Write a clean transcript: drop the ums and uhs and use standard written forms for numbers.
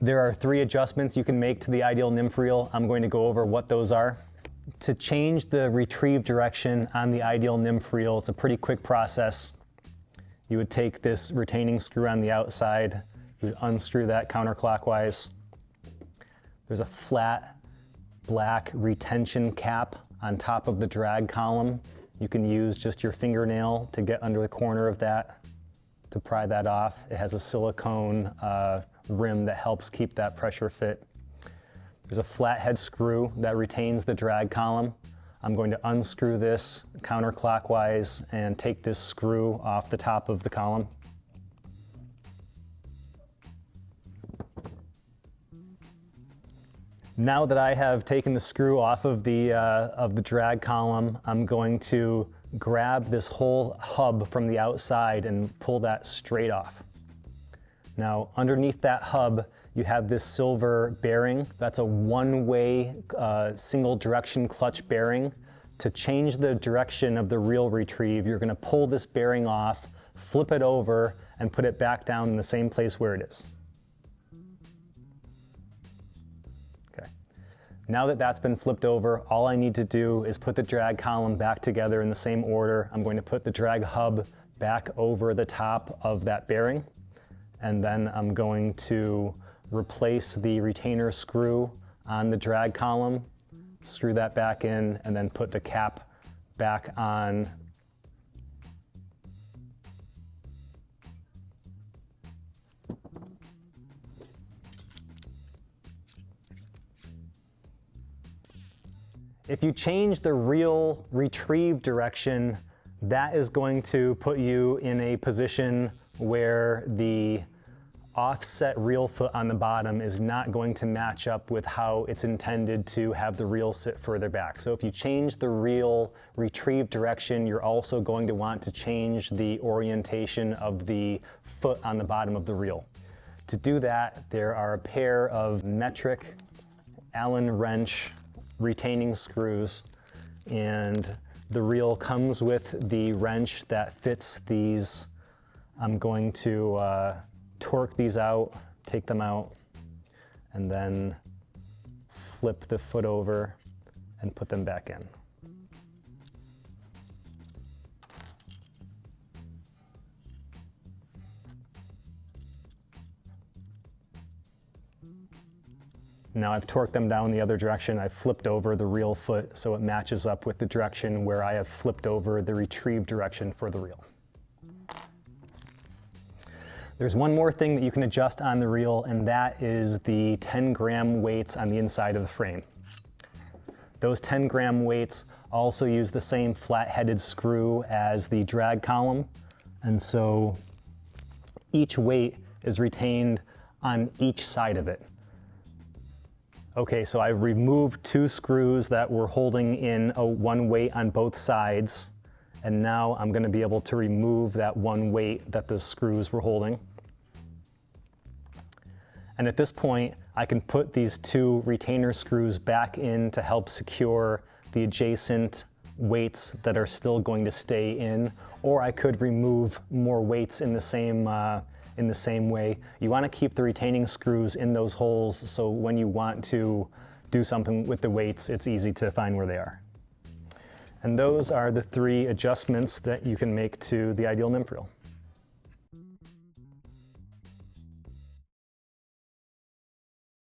There are 3 adjustments you can make to the ideal nymph reel. I'm going to go over what those are. To change the retrieve direction on the ideal nymph reel, it's a pretty quick process. You would take this retaining screw on the outside, you would unscrew that counterclockwise. There's a flat black retention cap on top of the drag column. You can use just your fingernail to get under the corner of that to pry that off. It has a silicone rim that helps keep that pressure fit. There's a flathead screw that retains the drag column. I'm going to unscrew this counterclockwise and take this screw off the top of the column. Now that I have taken the screw off of the drag column, I'm going to grab this whole hub from the outside and pull that straight off. Now, underneath that hub, you have this silver bearing. That's a one-way single direction clutch bearing. To change the direction of the reel retrieve, you're gonna pull this bearing off, flip it over, and put it back down in the same place where it is. Okay. Now that that's been flipped over, all I need to do is put the drag column back together in the same order. I'm going to put the drag hub back over the top of that bearing, and then I'm going to replace the retainer screw on the drag column, screw that back in, and then put the cap back on. If you change the reel retrieve direction, that is going to put you in a position where the offset reel foot on the bottom is not going to match up with how it's intended to have the reel sit further back. So if you change the reel retrieve direction, you're also going to want to change the orientation of the foot on the bottom of the reel. To do that, there are a pair of metric Allen wrench retaining screws, and the reel comes with the wrench that fits these. I'm going to torque these out, take them out, and then flip the foot over and put them back in. Now I've torqued them down the other direction. I've flipped over the reel foot so it matches up with the direction where I have flipped over the retrieve direction for the reel. There's one more thing that you can adjust on the reel, and that is the 10-gram weights on the inside of the frame. Those 10-gram weights also use the same flat-headed screw as the drag column, and so each weight is retained on each side of it. Okay, so I removed 2 screws that were holding in one weight on both sides, and now I'm going to be able to remove that one weight that the screws were holding. And at this point, I can put these 2 retainer screws back in to help secure the adjacent weights that are still going to stay in, or I could remove more weights in the same way. You want to keep the retaining screws in those holes so when you want to do something with the weights, it's easy to find where they are. And those are the 3 adjustments that you can make to the ideal nymph reel.